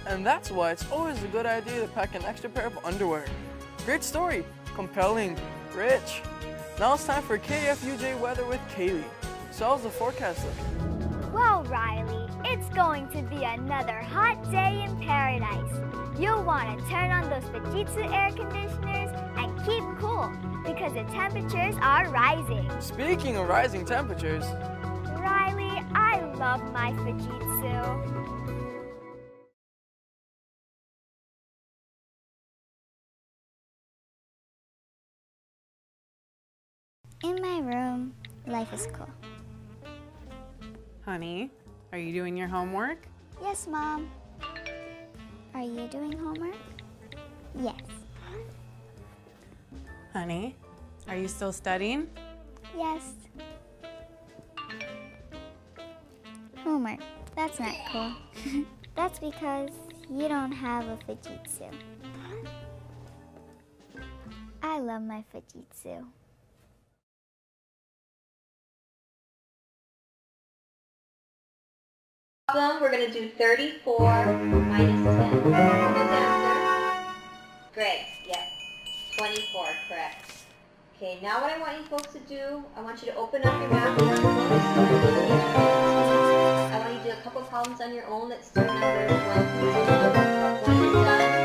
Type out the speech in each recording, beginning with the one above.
And that's why it's always a good idea to pack an extra pair of underwear. Great story, compelling, rich. Now it's time for KFUJ weather with Kaylee. So how's the forecast looking? Well, Riley, it's going to be another hot day in paradise. You'll want to turn on those fujitsu air conditioners and keep cool because the temperatures are rising. Speaking of rising temperatures, Riley, I love my fujitsu. In my room, life is cool. Honey, are you doing your homework? Yes, Mom. Are you doing homework? Yes. Honey, are you still studying? Yes. Homework. That's not cool. That's because you don't have a fujitsu. I love my fujitsu. We're going to do 34 minus 10. Who's answer? Greg, yes. 24, correct. Okay, now what I want you folks to do, I want you to open up your math workbooks. I want you to do a couple problems on your own that start numbers 1 through 2. When you're done,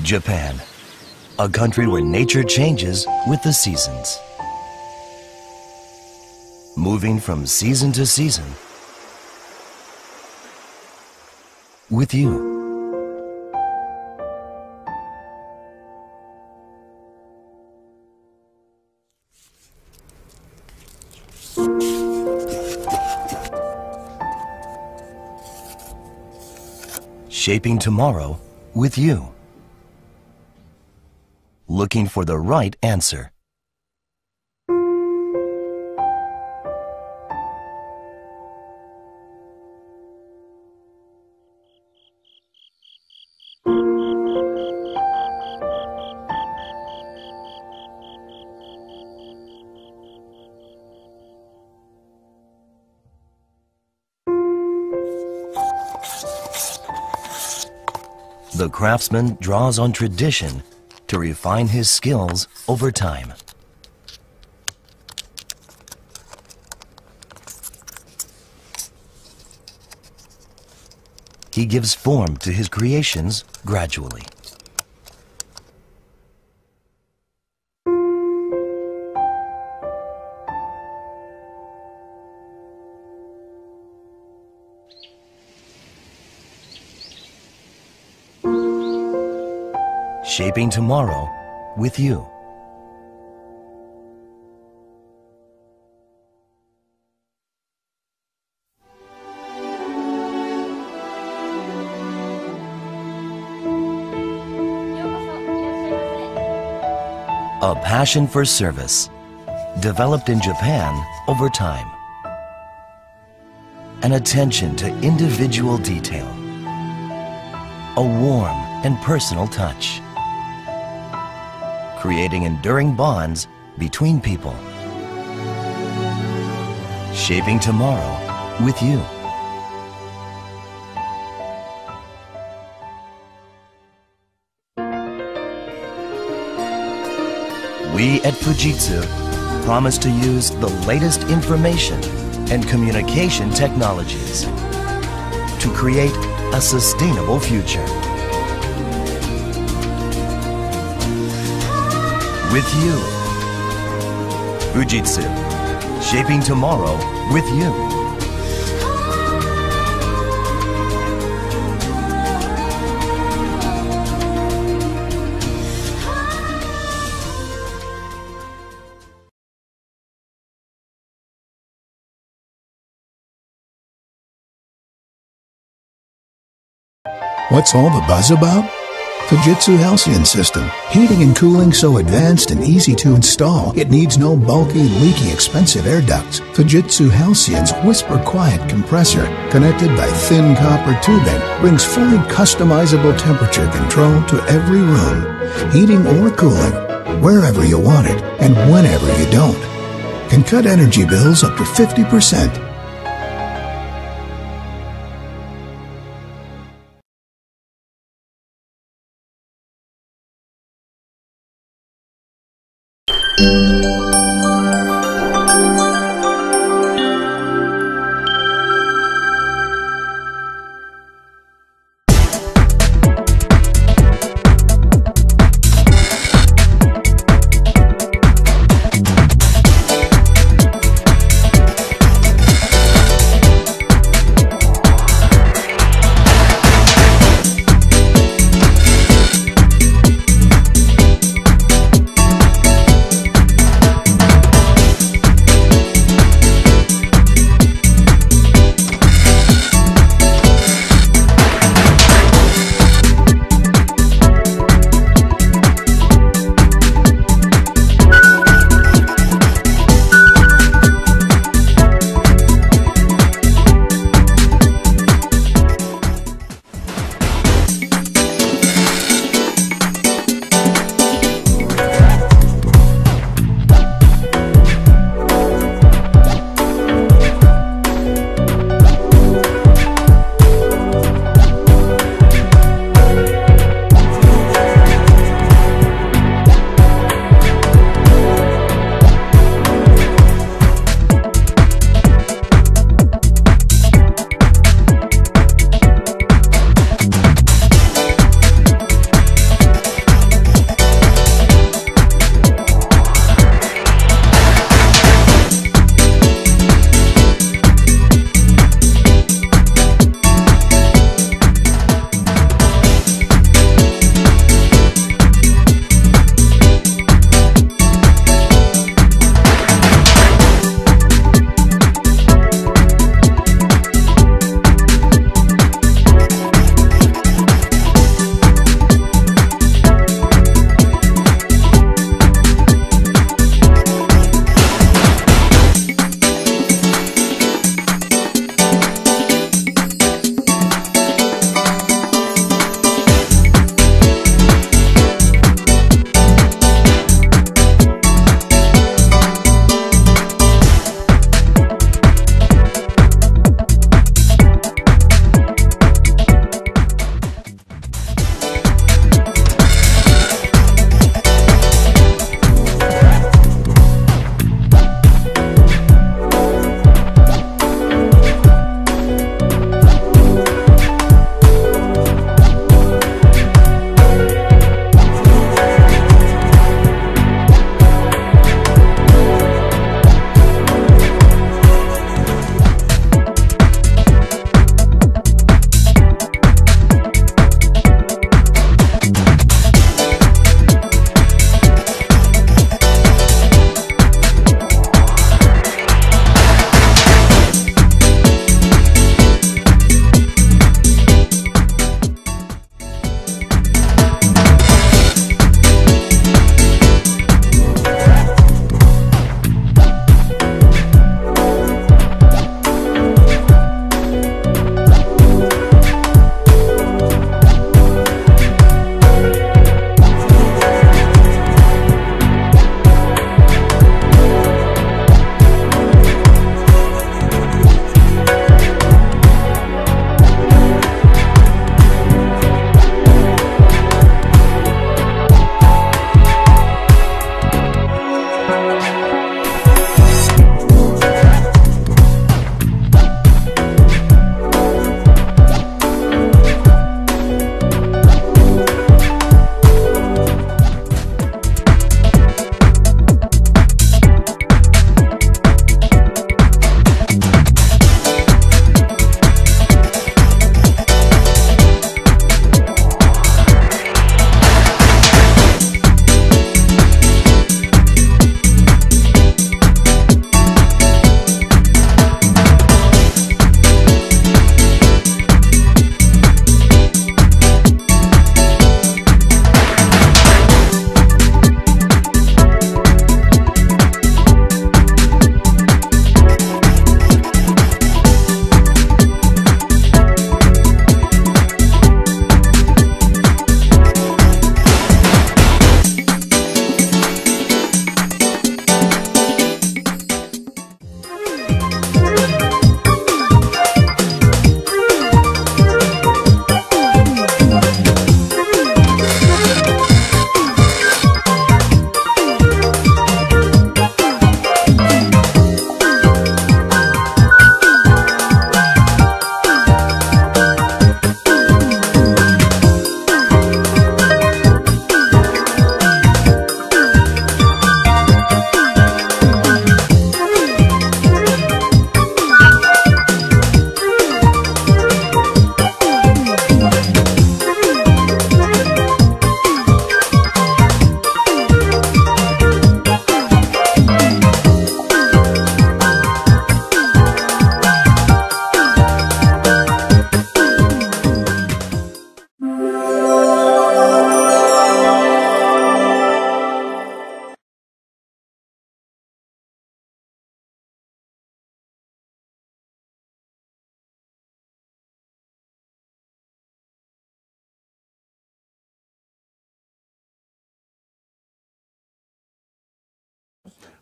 Japan, a country where nature changes with the seasons. Moving from season to season with you. Shaping tomorrow with you. Looking for the right answer. The craftsman draws on tradition to refine his skills over time. He gives form to his creations gradually. Shaping tomorrow with you. A passion for service, developed in Japan over time. An attention to individual detail. A warm and personal touch. Creating enduring bonds between people. Shaping tomorrow with you. We at Fujitsu promise to use the latest information and communication technologies to create a sustainable future. With you. Fujitsu, shaping tomorrow with you. What's all the buzz about? Fujitsu Halcyon system. Heating and cooling so advanced and easy to install, it needs no bulky, leaky, expensive air ducts. Fujitsu Halcyon's whisper-quiet compressor, connected by thin copper tubing, brings fully customizable temperature control to every room. Heating or cooling, wherever you want it and whenever you don't. Can cut energy bills up to 50%.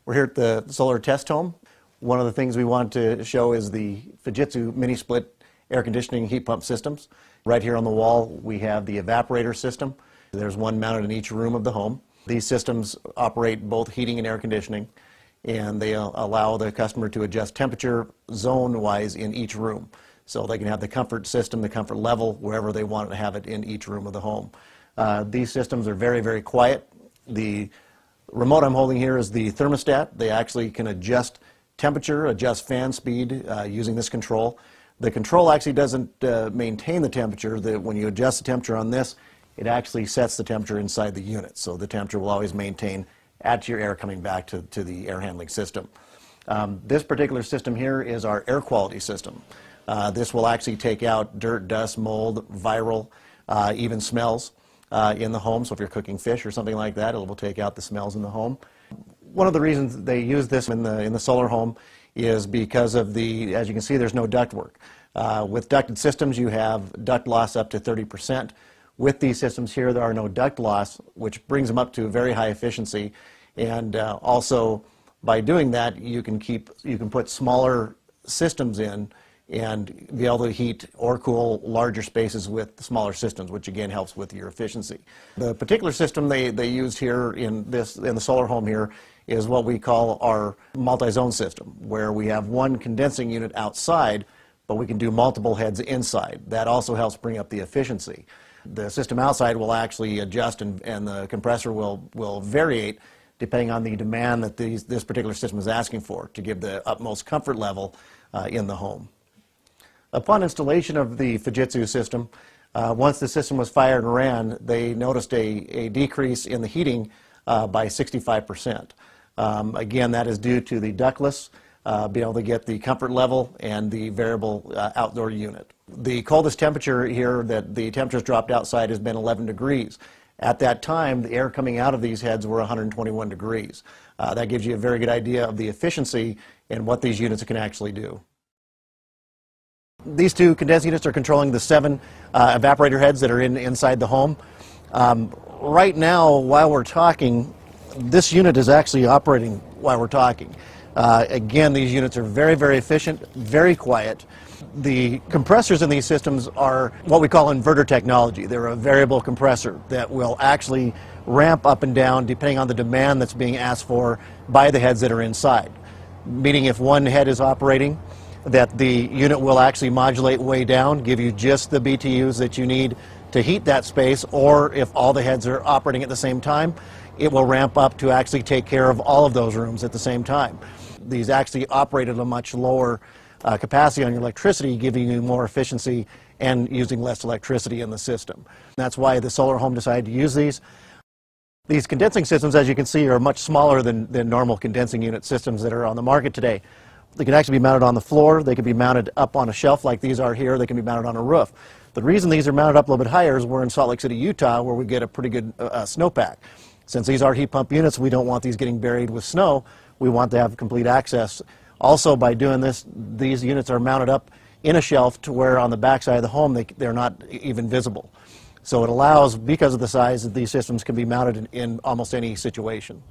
We're here at the solar test home. One of the things we want to show is the Fujitsu mini split air conditioning heat pump systems. Right here on the wall we have the evaporator system. There's one mounted in each room of the home. These systems operate both heating and air conditioning, and they allow the customer to adjust temperature zone-wise in each room. So they can have the comfort system, the comfort level, wherever they want to have it in each room of the home. These systems are very, very quiet. The remote I'm holding here is the thermostat. They actually can adjust temperature, adjust fan speed using this control. The control actually doesn't maintain the temperature. When you adjust the temperature on this, it actually sets the temperature inside the unit. So the temperature will always maintain add to your air coming back to the air handling system. This particular system here is our air quality system. This will actually take out dirt, dust, mold, viral, even smells in the home. So if you're cooking fish or something like that, it will take out the smells in the home. One of the reasons they use this in the solar home is because of as you can see, there's no duct work. With ducted systems, you have duct loss up to 30%. With these systems here, there are no duct loss, which brings them up to very high efficiency. And also, by doing that, you can put smaller systems in and be able to heat or cool larger spaces with smaller systems, which again helps with your efficiency. The particular system they used here in the solar home here is what we call our multi-zone system, where we have one condensing unit outside, but we can do multiple heads inside. That also helps bring up the efficiency. The system outside will actually adjust and the compressor will variate depending on the demand that this particular system is asking for to give the utmost comfort level in the home. Upon installation of the Fujitsu system, once the system was fired and ran, they noticed a decrease in the heating by 65%. Again, that is due to the ductless, being able to get the comfort level and the variable outdoor unit. The coldest temperature here that the temperatures dropped outside has been 11 degrees. At that time, the air coming out of these heads were 121 degrees. That gives you a very good idea of the efficiency and what these units can actually do. These two condensing units are controlling the 7 evaporator heads that are inside the home. Right now, while we're talking, this unit is actually operating while we're talking. Again, these units are very, very efficient, very quiet. The compressors in these systems are what we call inverter technology. They're a variable compressor that will actually ramp up and down depending on the demand that's being asked for by the heads that are inside. Meaning if one head is operating, that the unit will actually modulate way down, give you just the BTUs that you need to heat that space, or if all the heads are operating at the same time, it will ramp up to actually take care of all of those rooms at the same time. These actually operate at a much lower capacity on your electricity, giving you more efficiency and using less electricity in the system. That's why the solar home decided to use these. These condensing systems, as you can see, are much smaller than normal condensing unit systems that are on the market today. They can actually be mounted on the floor, they can be mounted up on a shelf like these are here, they can be mounted on a roof. The reason these are mounted up a little bit higher is we're in Salt Lake City, Utah, where we get a pretty good snowpack. Since these are heat pump units, we don't want these getting buried with snow. We want to have complete access. Also, by doing this, these units are mounted up in a shelf to where on the back side of the home they're not even visible. So it allows, because of the size, that these systems can be mounted in almost any situation.